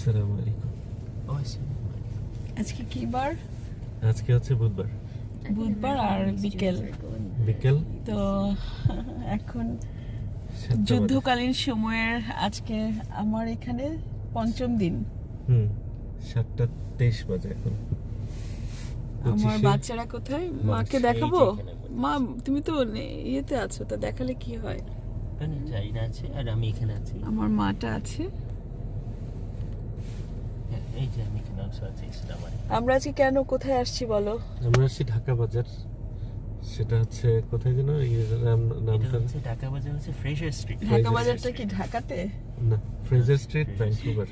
আসসালামু আলাইকুম। আজকে কি বার? আজকে হচ্ছে বুধবার আর বিকেল তো এখন 7টা বাজে। যুদ্ধকালীন সময়ের আজকে আমার এখানে পঞ্চম দিন। 7:23 বাজে এখন। আমার 25 বাচ্চারা কোথায়? মাকে দেখাবো? মা তুমি তো ইয়েতে আছো, তো দেখালে কি হয়? জাইনা আছে আর আমি এখানে আছি। আমার মাটা আছে। এই যে আমি এখানে আছি ইসলামাবাদে। আমরা আজকে কেন কোথায় আসছি বলো? আমরা আসছি ঢাকা বাজার। সেটা হচ্ছে কোথায় যেন এটা নামটা হচ্ছে ঢাকা বাজার, হচ্ছে ফ্রেজার স্ট্রিট। ঢাকা বাজারটা কি ঢাকাতে? না, Fraser street, Vancouver.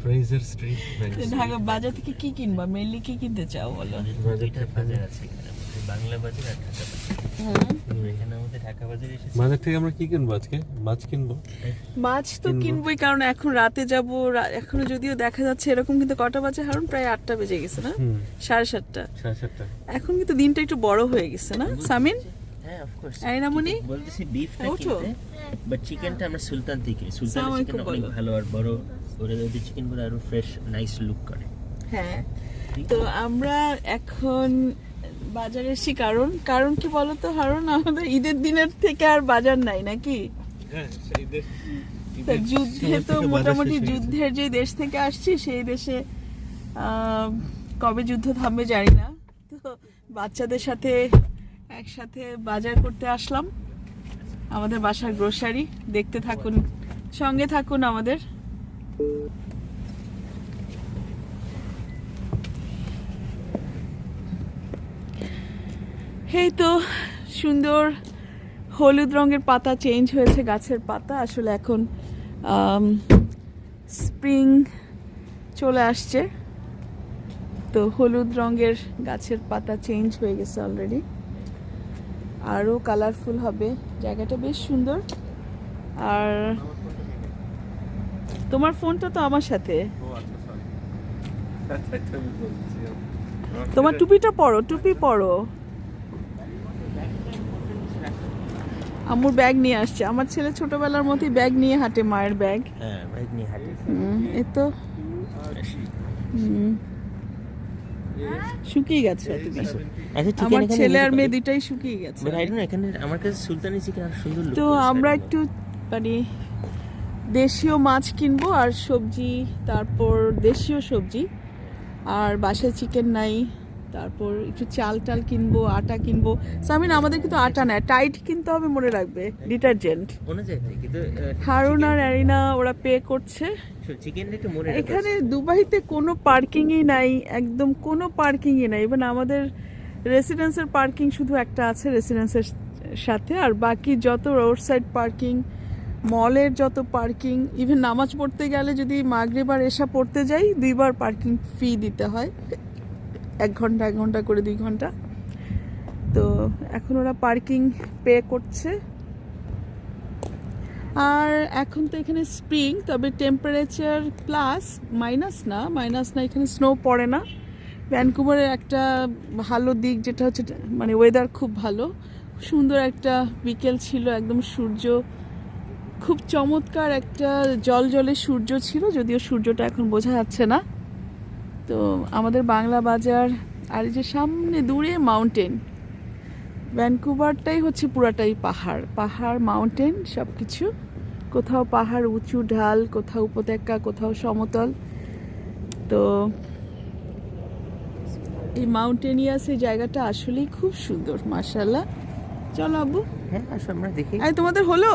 Fraser street, Vancouver. Dhaka Bazar থেকে কি কিনবা? মেইনলি কি কিনতে চাও বলো? দুইটা বাজার আছে এখানে, বাংলা বাজার আর ঢাকা বাজার। এখানে আমাদের ঢাকা বাজারে এসেছি। বাজার থেকে আমরা কি কিনবো আজকে? মাছ কিনবো। মাছ তো কিনবই, কারণ এখন রাতে যাব। এখনো যদিও দেখা যাচ্ছে এরকম, কিন্তু কটা বাজে হারুন? প্রায় 8টা বেজে গেছে না? 7:30। 7:30। এখন কিন্তু দিনটা একটু বড় হয়ে গেছে না সামিন? হ্যাঁ, অফ কোর্স। আইনামনি বলতেছি বিফটা ওঠো। কিনতে, বাট চিকেনটা আমরা সুলতান থেকে। সুলতান আসসালামু চিকেন আলাইকুম অনেক বলো। ভালো আর বড়, ওরা ওদের চিকেন গুলো আরো ফ্রেশ নাইস লুক করে। হ্যাঁ, তো আমরা এখন বাজারে এসেছি কারণ কি বলতো হারুন? আমাদের ঈদের দিনের থেকে আর বাজার নাই নাকি? হ্যাঁ, তা যুদ্ধে তো মোটামুটি যুদ্ধের যে দেশ থেকে আসছি সেই দেশে কবে যুদ্ধ থামবে জানি না। তো বাচ্চাদের সাথে একসাথে বাজার করতে আসলাম। আমাদের বাসার গ্রোসারি দেখতে থাকুন, সঙ্গে থাকুন আমাদের। এই তো সুন্দর হলুদ রঙের পাতা চেঞ্জ হয়েছে, গাছের পাতা। আসলে এখন স্প্রিং চলে আসছে, তো হলুদ রঙের গাছের পাতা চেঞ্জ হয়ে গেছে অলরেডি। আরও কালারফুল হবে, জায়গাটা বেশ সুন্দর। আর তোমার ফোনটা তো আমার সাথে। তোমার টুপিটা পরো, টুপি পরো। আম্মুর ব্যাগ নিয়ে আসছে। আমার ছেলে ছোটবেলার মতোই ব্যাগ নিয়ে হাঁটে, মায়ের ব্যাগ। হ্যাঁ, ভাই নিয়ে হাঁটি। এই তো শুকিয়ে গেছে তুমি। আমার ছেলে আর মেয়ে দুটাই শুকিয়ে গেছে। বাট আই ডোন্ট নো, এখানে আমার কাছে সুলতানি চিকেন আর সুন্দর লুক। তো আমরা একটু মানে দেশীয় মাছ কিনবো আর সবজি, তারপর দেশীয় সবজি। আর বাসায় চিকেন নাই, তারপর একটু চাল টাল কিনবো, আটা কিনবো। সামিন, আমাদের কিন্তু আটা নেই, টাইট কিনতে হবে, মনে রাখবে, ডিটারজেন্ট। কিন্তু হারুন আর অ্যারিনা ওরা পে করছে। চিকেনটা একটু মনে এখানে দুবাইতে কোনো পার্কিংই নাই, একদম কোনো পার্কিংই নাই। ইভেন আমাদের রেসিডেন্সের পার্কিং শুধু একটা আছে রেসিডেন্সের সাথে, আর বাকি যত রোড সাইড পার্কিং, মলের যত পার্কিং, ইভেন নামাজ পড়তে গেলে যদি মাগরিব আর এশা পড়তে যাই, 2বার পার্কিং ফি দিতে হয়, 1 ঘন্টা করে 2 ঘন্টা। তো এখন ওরা পার্কিং পে করছে। আর এখন তো এখানে স্প্রিং, তবে টেম্পারেচার মাইনাস না, এখানে স্নো পড়ে না। ভ্যানকুভারের একটা ভালো দিক যেটা হচ্ছে মানে ওয়েদার খুব ভালো, সুন্দর একটা বিকেল ছিল, একদম সূর্য খুব চমৎকার একটা জলে সূর্য ছিল, যদিও সূর্যটা এখন বোঝা যাচ্ছে না। তো আমাদের বাংলা বাজার, আর এই যে সামনে দূরে মাউন্টেন। ভ্যানকুভারটাই হচ্ছে পুরাটাই পাহাড় মাউন্টেন সব কিছু। কোথাও পাহাড় উঁচু ঢাল, কোথাও উপত্যকা, কোথাও সমতল। তো এই মাউন্টেনিয়াস এই জায়গাটা আসলেই খুব সুন্দর, মাশাআল্লাহ। চলো আব্বু। হ্যাঁ, আসো আমরা দেখি। এই তোমাদের হলো?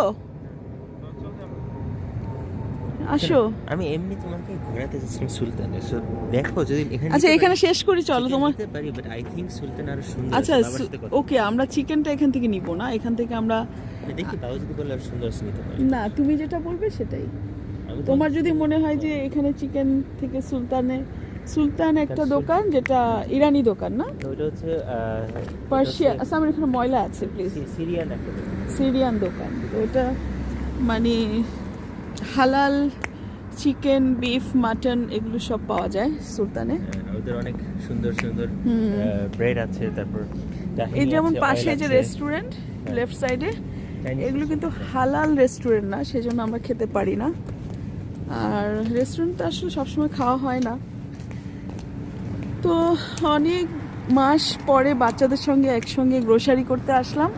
আসো। আমি এমনি তোমাকে ঘোরাতে যাচ্ছিলাম সুলতানে, সো দেখো যদি এখানে। আচ্ছা, এখানে শেষ করি চলো। তোমার পারি, বাট আই থিংক সুলতান আরো সুন্দর। আচ্ছা ওকে, আমরা চিকেনটা এখান থেকে নিব না, এখান থেকে আমরা দেখি বাবা যদি বলে আর সুন্দর নিতে পারি। না, তুমি যেটা বলবে সেটাই। তোমার যদি মনে হয় যে এখানে চিকেন থেকে সুলতান একটা দোকান, যেটা ইরানি দোকান না, ওটা হচ্ছে পার্সিয়া। আচ্ছা, আমার এখানে ময়লা আছে, প্লিজ। সিরিয়ান একটা সিরিয়ান দোকান। তো এটা মানে হালাল চিকেন, বিফ, মাটন এগুলো সব পাওয়া যায় সুলতানে। ওদের অনেক সুন্দর ব্রেড আছে। তারপর এই যেমন পাশে যে রেস্টুরেন্ট লেফট সাইডে, এগুলো কিন্তু হালাল রেস্টুরেন্ট না, সেজন্য আমরা খেতে পারি না। আর রেস্টুরেন্টে আসলে সবসময় খাওয়া হয় না। তো অনেক মাস পরে বাচ্চাদের সঙ্গে একসঙ্গে গ্রোসারি করতে আসলাম।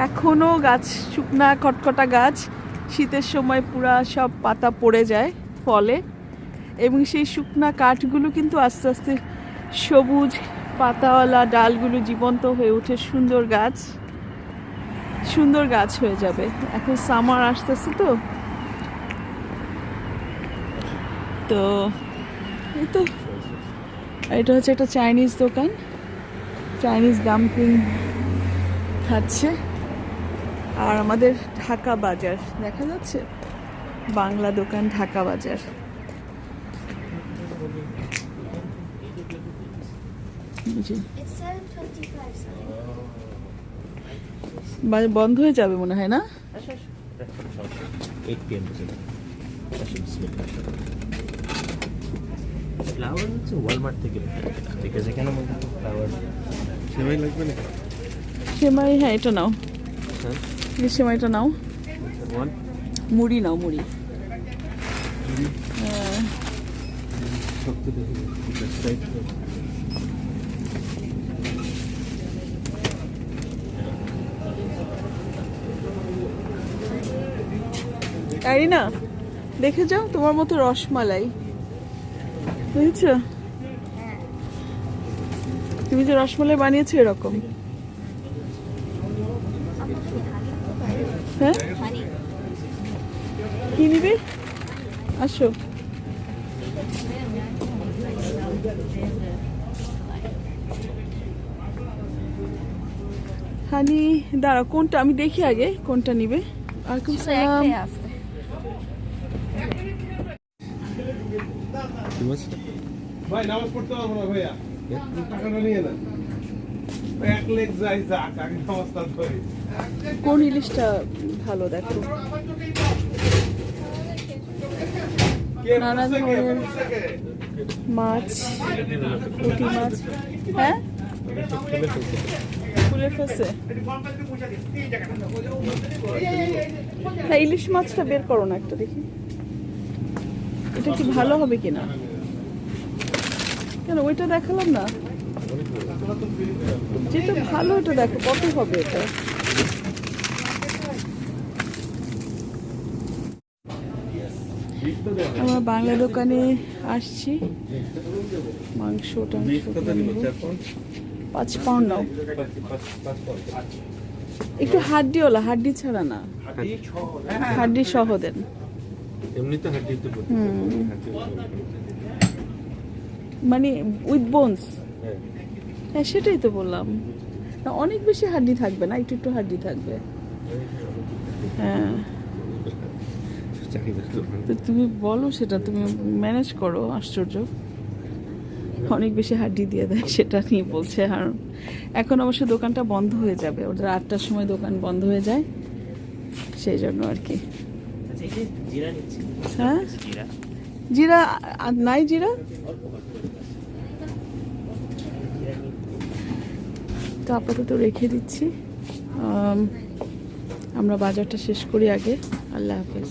এখনও গাছ শুকনা কটকটা গাছ, শীতের সময় পুরা সব পাতা পড়ে যায় ফলে, এবং সেই শুকনা কাঠগুলো কিন্তু আস্তে আস্তে সবুজ পাতাওয়ালা ডালগুলো জীবন্ত হয়ে ওঠে, সুন্দর গাছ হয়ে যাবে। এখন সামার আসতেছে তো এই তো এটা হচ্ছে একটা চাইনিজ দোকান, চাইনিজ ডাম্পলিং খাচ্ছে। আর আমাদের ঢাকা বাজার দেখা যাচ্ছে, বাংলা দোকান ঢাকা বাজার। জি, It's 7:25. বন্ধ হয়ে যাবে মনে হয় না? আসো 8 PM পর্যন্ত। আসো বিসমিল্লাহ। ফ্লাওয়ার হচ্ছে ওয়ালমার্ট থেকে বিকজ এখানে মধ্যে ফ্লাওয়ার সেমাই লাগবে না? সেমাই, হ্যাঁ এটা নাও, হ্যাঁ, এই সেমাইটা নাও। ওয়ান মুড়ি নাও, মুড়ি। শক্ত দেখে টাইট। আরে না, দেখে যাও তোমার মতো রসমালাই, বুঝেছ? তুমি যে রসমালাই বানিয়েছো এরকম। হ্যাঁ, কি নিবে? আসো। হানি দাঁড়া, কোনটা আমি দেখি আগে কোনটা নিবে। আলাইকুম সালাম। ভাই নামাজ পড়তে পারবো না ভাইয়া, টাকাটা নিয়ে নেন। এক লেগ যাই যাক, আগে নামাজটা ধরি। কোন ইলিশটা ভালো দেখো? নানা ধরনের মাছ, পুঁটি মাছ। হ্যাঁ, ফুলে ফেসে। হ্যাঁ, ইলিশ মাছটা বের করো না একটা দেখি, এটা কি ভালো হবে কিনা। কেন ওইটা দেখালাম না, যেটা ভালো ওটা দেখো, কত হবে এটা। আমরা বাংলা দোকানে আসছি, মাংস টাংস 5 পাউন্ড নাও, একটু হাড্ডিওয়ালা, হাড্ডি ছাড়া না, হাড্ডি সহ দেন। এমনি তো হাড্ডি তো মানে উইথ বোনস। হ্যাঁ সেটাই তো বললাম, না অনেক বেশি হাড্ডি থাকবে না, একটু একটু হাড্ডি থাকবে। হ্যাঁ, তো তুমি বলো সেটা, তুমি ম্যানেজ করো। আশ্চর্য, অনেক বেশি হাড্ডি দিয়ে দেয় সেটা নিয়ে বলছে। আর এখন অবশ্য দোকানটা বন্ধ হয়ে যাবে, ওদের 8টার সময় দোকান বন্ধ হয়ে যায়, সেই জন্য আর কি। আচ্ছা এই যে জিরা নিচ্ছি। হ্যাঁ, জিরা জিরা নাই, জিরা তো আপাতত রেখে দিচ্ছি। আমরা বাজারটা শেষ করি আগে। আল্লাহ হাফেজ।